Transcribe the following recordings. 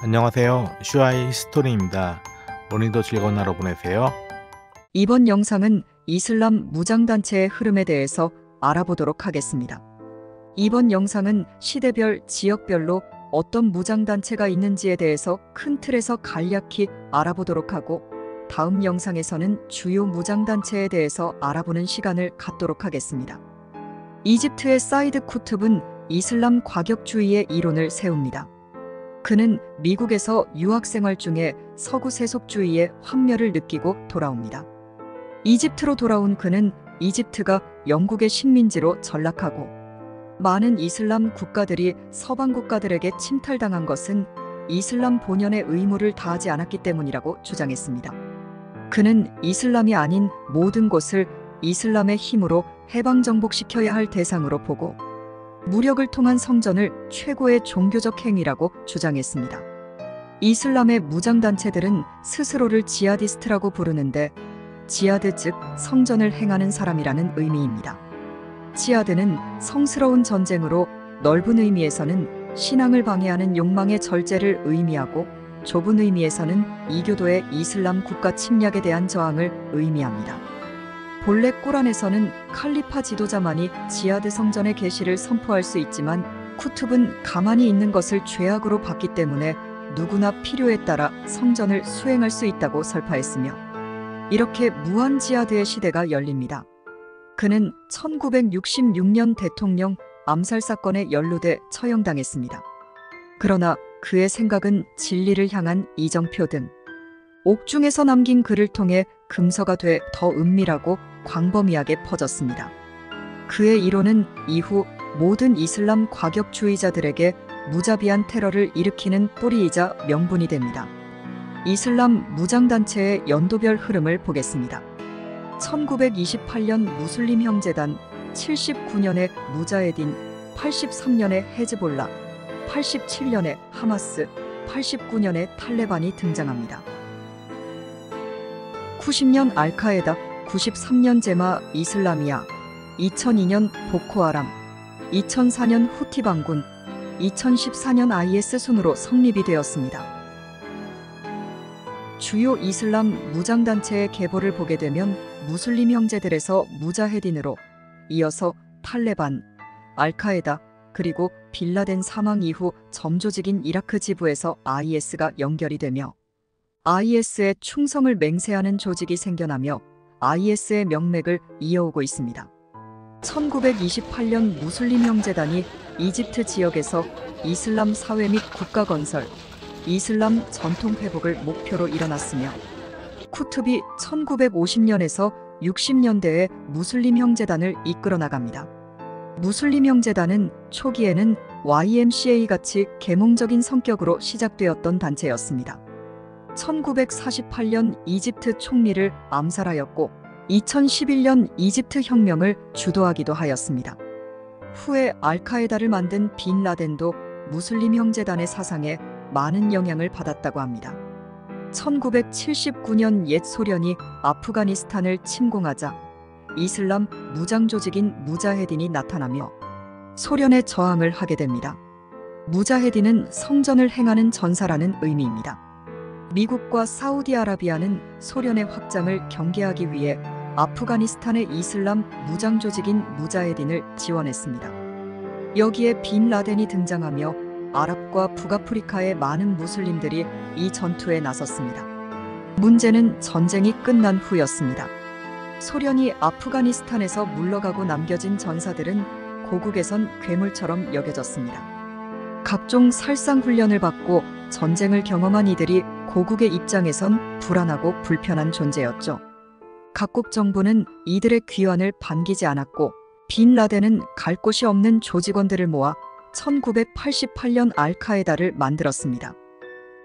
안녕하세요. 슈아이 스토리입니다. 오늘도 즐거운 하루 보내세요. 이번 영상은 이슬람 무장단체의 흐름에 대해서 알아보도록 하겠습니다. 이번 영상은 시대별, 지역별로 어떤 무장단체가 있는지에 대해서 큰 틀에서 간략히 알아보도록 하고, 다음 영상에서는 주요 무장단체에 대해서 알아보는 시간을 갖도록 하겠습니다. 이집트의 사이드 쿠툽은 이슬람 과격주의의 이론을 세웁니다. 그는 미국에서 유학생활 중에 서구 세속주의의 환멸을 느끼고 돌아옵니다. 이집트로 돌아온 그는 이집트가 영국의 식민지로 전락하고 많은 이슬람 국가들이 서방 국가들에게 침탈당한 것은 이슬람 본연의 의무를 다하지 않았기 때문이라고 주장했습니다. 그는 이슬람이 아닌 모든 것을 이슬람의 힘으로 해방정복시켜야 할 대상으로 보고 무력을 통한 성전을 최고의 종교적 행위라고 주장했습니다. 이슬람의 무장단체들은 스스로를 지하디스트라고 부르는데, 지하드 즉 성전을 행하는 사람이라는 의미입니다. 지하드는 성스러운 전쟁으로 넓은 의미에서는 신앙을 방해하는 욕망의 절제를 의미하고, 좁은 의미에서는 이교도의 이슬람 국가 침략에 대한 저항을 의미합니다. 본래 꾸란에서는 칼리파 지도자만이 지하드 성전의 개시를 선포할 수 있지만, 쿠툽은 가만히 있는 것을 죄악으로 봤기 때문에 누구나 필요에 따라 성전을 수행할 수 있다고 설파했으며, 이렇게 무한 지하드의 시대가 열립니다. 그는 1966년 대통령 암살 사건에 연루돼 처형당했습니다. 그러나 그의 생각은 진리를 향한 이정표 등 옥중에서 남긴 글을 통해 금서가 돼 더 은밀하고 광범위하게 퍼졌습니다. 그의 이론은 이후 모든 이슬람 과격주의자들에게 무자비한 테러를 일으키는 뿌리이자 명분이 됩니다. 이슬람 무장단체의 연도별 흐름을 보겠습니다. 1928년 무슬림 형제단, 79년에 무자헤딘, 83년에 헤즈볼라, 87년에 하마스, 89년에 탈레반이 등장합니다. 90년 알카에다, 93년 제마 이슬라미아, 2002년 보코하람, 2004년 후티 반군, 2014년 IS 순으로 성립이 되었습니다. 주요 이슬람 무장단체의 계보를 보게 되면 무슬림 형제들에서 무자헤딘으로 이어서 탈레반, 알카에다, 그리고 빌라덴 사망 이후 점조직인 이라크 지부에서 IS가 연결이 되며, IS에 충성을 맹세하는 조직이 생겨나며 IS의 명맥을 이어오고 있습니다. 1928년 무슬림 형제단이 이집트 지역에서 이슬람 사회 및 국가 건설, 이슬람 전통 회복을 목표로 일어났으며, 쿠툽이 1950년에서 60년대에 무슬림 형제단을 이끌어 나갑니다. 무슬림 형제단은 초기에는 YMCA-같이 계몽적인 성격으로 시작되었던 단체였습니다. 1948년 이집트 총리를 암살하였고 2011년 이집트 혁명을 주도하기도 하였습니다. 후에 알카에다를 만든 빈 라덴도 무슬림 형제단의 사상에 많은 영향을 받았다고 합니다. 1979년 옛 소련이 아프가니스탄을 침공하자 이슬람 무장 조직인 무자헤딘이 나타나며 소련에 저항을 하게 됩니다. 무자헤딘은 성전을 행하는 전사라는 의미입니다. 미국과 사우디아라비아는 소련의 확장을 경계하기 위해 아프가니스탄의 이슬람 무장 조직인 무자헤딘을 지원했습니다. 여기에 빈 라덴이 등장하며 아랍과 북아프리카의 많은 무슬림들이 이 전투에 나섰습니다. 문제는 전쟁이 끝난 후였습니다. 소련이 아프가니스탄에서 물러가고 남겨진 전사들은 고국에선 괴물처럼 여겨졌습니다. 각종 살상 훈련을 받고 전쟁을 경험한 이들이 고국의 입장에선 불안하고 불편한 존재였죠. 각국 정부는 이들의 귀환을 반기지 않았고, 빈 라덴은 갈 곳이 없는 조직원들을 모아 1988년 알카에다를 만들었습니다.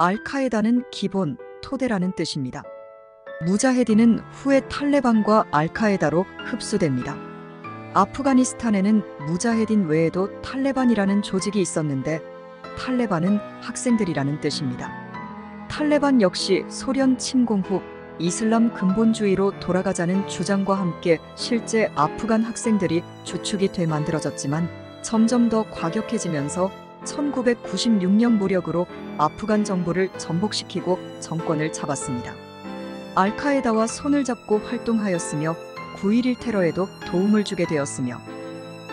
알카에다는 기본, 토대라는 뜻입니다. 무자헤딘은 후에 탈레반과 알카에다로 흡수됩니다. 아프가니스탄에는 무자헤딘 외에도 탈레반이라는 조직이 있었는데, 탈레반은 학생들이라는 뜻입니다. 탈레반 역시 소련 침공 후 이슬람 근본주의로 돌아가자는 주장과 함께 실제 아프간 학생들이 주축이 돼 만들어졌지만 점점 더 과격해지면서 1996년 무력으로 아프간 정부를 전복시키고 정권을 잡았습니다. 알카에다와 손을 잡고 활동하였으며 9.11 테러에도 도움을 주게 되었으며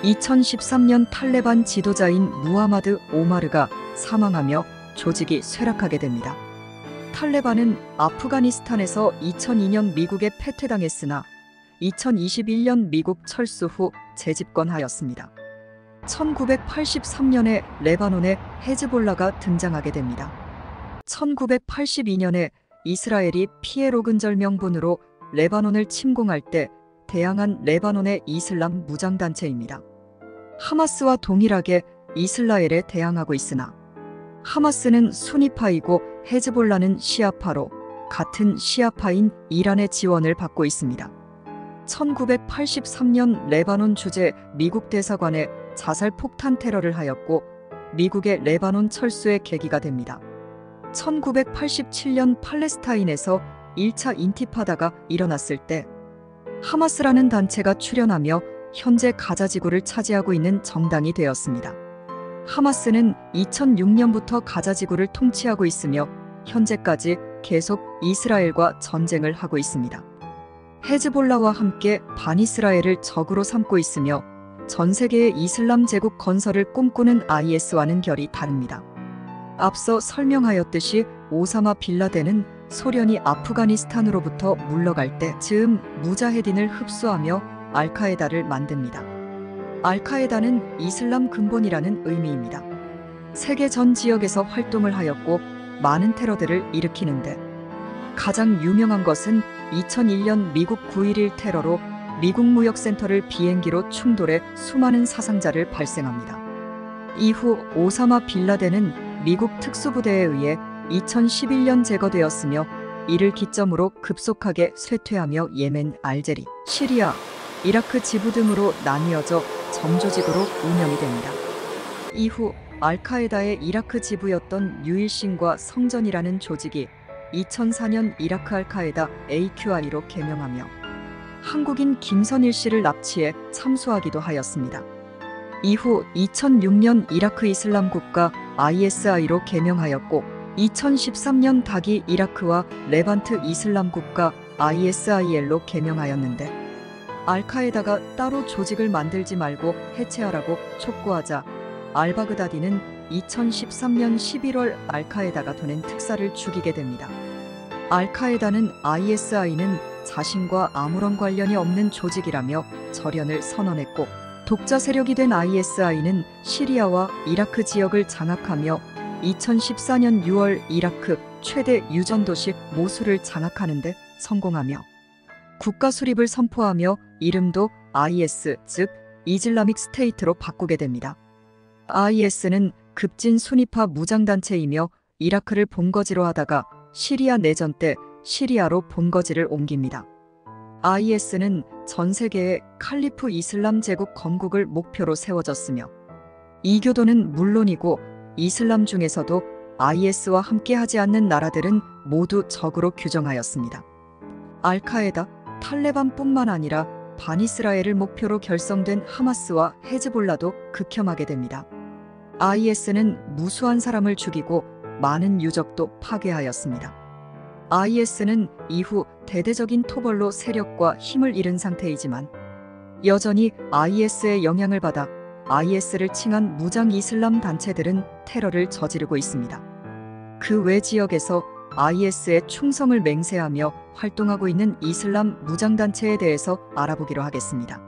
2013년 탈레반 지도자인 무하마드 오마르가 사망하며 조직이 쇠락하게 됩니다. 탈레반은 아프가니스탄에서 2002년 미국에 패퇴당했으나 2021년 미국 철수 후 재집권하였습니다. 1983년에 레바논에 헤즈볼라가 등장하게 됩니다. 1982년에 이스라엘이 피에로 근절 명분으로 레바논을 침공할 때 대항한 레바논의 이슬람 무장단체입니다. 하마스와 동일하게 이스라엘에 대항하고 있으나 하마스는 수니파이고 헤즈볼라는 시아파로 같은 시아파인 이란의 지원을 받고 있습니다. 1983년 레바논 주재 미국 대사관에 자살 폭탄 테러를 하였고 미국의 레바논 철수의 계기가 됩니다. 1987년 팔레스타인에서 1차 인티파다가 일어났을 때 하마스라는 단체가 출현하며 현재 가자 지구를 차지하고 있는 정당이 되었습니다. 하마스는 2006년부터 가자 지구를 통치하고 있으며 현재까지 계속 이스라엘과 전쟁을 하고 있습니다. 헤즈볼라와 함께 반이스라엘을 적으로 삼고 있으며 전 세계의 이슬람 제국 건설을 꿈꾸는 IS와는 결이 다릅니다. 앞서 설명하였듯이 오사마 빌라덴은 소련이 아프가니스탄으로부터 물러갈 때 즈음 무자헤딘을 흡수하며 알카에다를 만듭니다. 알카에다는 이슬람 근본이라는 의미입니다. 세계 전 지역에서 활동을 하였고 많은 테러들을 일으키는데 가장 유명한 것은 2001년 미국 9.11 테러로 미국 무역센터를 비행기로 충돌해 수많은 사상자를 발생합니다. 이후 오사마 빌라덴은 미국 특수부대에 의해 2011년 제거되었으며 이를 기점으로 급속하게 쇠퇴하며 예멘, 알제리, 시리아, 이라크 지부 등으로 나뉘어져 점조직으로 운영이 됩니다. 이후 알카에다의 이라크 지부였던 유일신과 성전이라는 조직이 2004년 이라크 알카에다 AQI로 개명하며 한국인 김선일 씨를 납치해 참수하기도 하였습니다. 이후 2006년 이라크 이슬람 국가 ISI로 개명하였고 2013년 닭이 이라크와 레반트 이슬람 국가 ISIL로 개명하였는데 알카에다가 따로 조직을 만들지 말고 해체하라고 촉구하자 알바그다디는 2013년 11월 알카에다가 보낸 특사를 죽이게 됩니다. 알카에다는 ISI는 자신과 아무런 관련이 없는 조직이라며 절연을 선언했고 독자 세력이 된 ISI는 시리아와 이라크 지역을 장악하며 2014년 6월 이라크 최대 유전도시 모술을 장악하는 데 성공하며 국가 수립을 선포하며 이름도 IS, 즉 이슬라믹 스테이트로 바꾸게 됩니다. IS는 급진 수니파 무장단체이며 이라크를 본거지로 하다가 시리아 내전 때 시리아로 본거지를 옮깁니다. IS는 전 세계의 칼리프 이슬람 제국 건국을 목표로 세워졌으며 이교도는 물론이고 이슬람 중에서도 IS와 함께하지 않는 나라들은 모두 적으로 규정하였습니다. 알카에다, 탈레반뿐만 아니라 반이스라엘을 목표로 결성된 하마스와 헤즈볼라도 극혐하게 됩니다. IS는 무수한 사람을 죽이고 많은 유적도 파괴하였습니다. IS는 이후 대대적인 토벌로 세력과 힘을 잃은 상태이지만 여전히 IS의 영향을 받아 IS를 칭한 무장 이슬람 단체들은 테러를 저지르고 있습니다. 그 외 지역에서 IS의 충성을 맹세하며 활동하고 있는 이슬람 무장단체에 대해서 알아보기로 하겠습니다.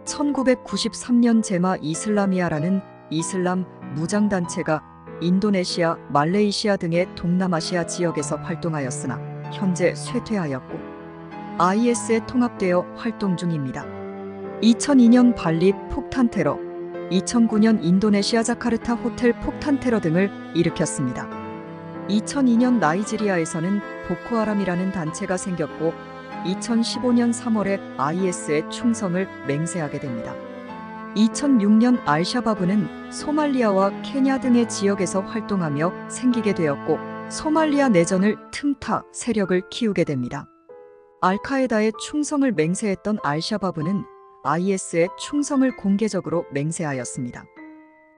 1993년 제마 이슬라미아라는 이슬람 무장단체가 인도네시아, 말레이시아 등의 동남아시아 지역에서 활동하였으나 현재 쇠퇴하였고 IS에 통합되어 활동 중입니다. 2002년 발리 폭탄 테러, 2009년 인도네시아 자카르타 호텔 폭탄 테러 등을 일으켰습니다. 2002년 나이지리아에서는 보코하람이라는 단체가 생겼고 2015년 3월에 IS의 충성을 맹세하게 됩니다. 2006년 알샤바브는 소말리아와 케냐 등의 지역에서 활동하며 생기게 되었고 소말리아 내전을 틈타 세력을 키우게 됩니다. 알카에다의 충성을 맹세했던 알샤바브는 IS의 충성을 공개적으로 맹세하였습니다.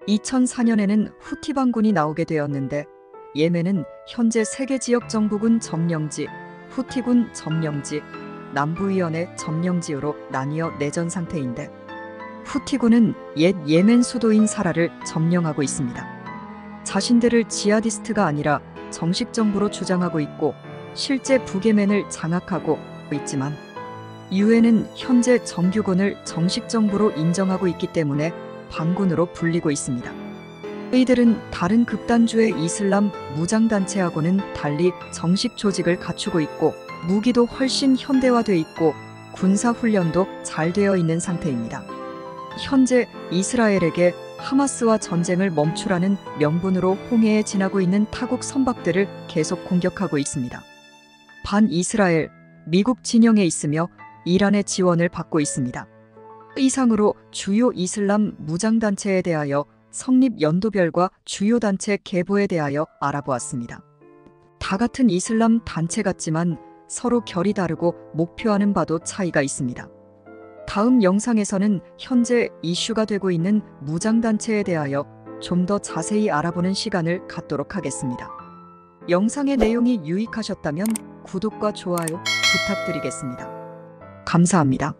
2004년에는 후티 반군이 나오게 되었는데 예멘은 현재 세계 지역 정부군 점령지, 후티군 점령지, 남부위원회 점령지로 나뉘어 내전 상태인데 후티군은 옛 예멘 수도인 사라를 점령하고 있습니다. 자신들을 지하디스트가 아니라 정식 정부로 주장하고 있고 실제 북예멘을 장악하고 있지만 유엔은 현재 정규군을 정식 정부로 인정하고 있기 때문에 반군으로 불리고 있습니다. 이들은 다른 극단주의 이슬람 무장단체하고는 달리 정식 조직을 갖추고 있고 무기도 훨씬 현대화돼 있고 군사훈련도 잘 되어 있는 상태입니다. 현재 이스라엘에게 하마스와 전쟁을 멈추라는 명분으로 홍해에 지나고 있는 타국 선박들을 계속 공격하고 있습니다. 반이스라엘, 미국 진영에 있으며 이란의 지원을 받고 있습니다. 이상으로 주요 이슬람 무장단체에 대하여 성립 연도별과 주요 단체 계보에 대하여 알아보았습니다. 다 같은 이슬람 단체 같지만 서로 결이 다르고 목표하는 바도 차이가 있습니다. 다음 영상에서는 현재 이슈가 되고 있는 무장단체에 대하여 좀 더 자세히 알아보는 시간을 갖도록 하겠습니다. 영상의 내용이 유익하셨다면 구독과 좋아요 부탁드리겠습니다. 감사합니다.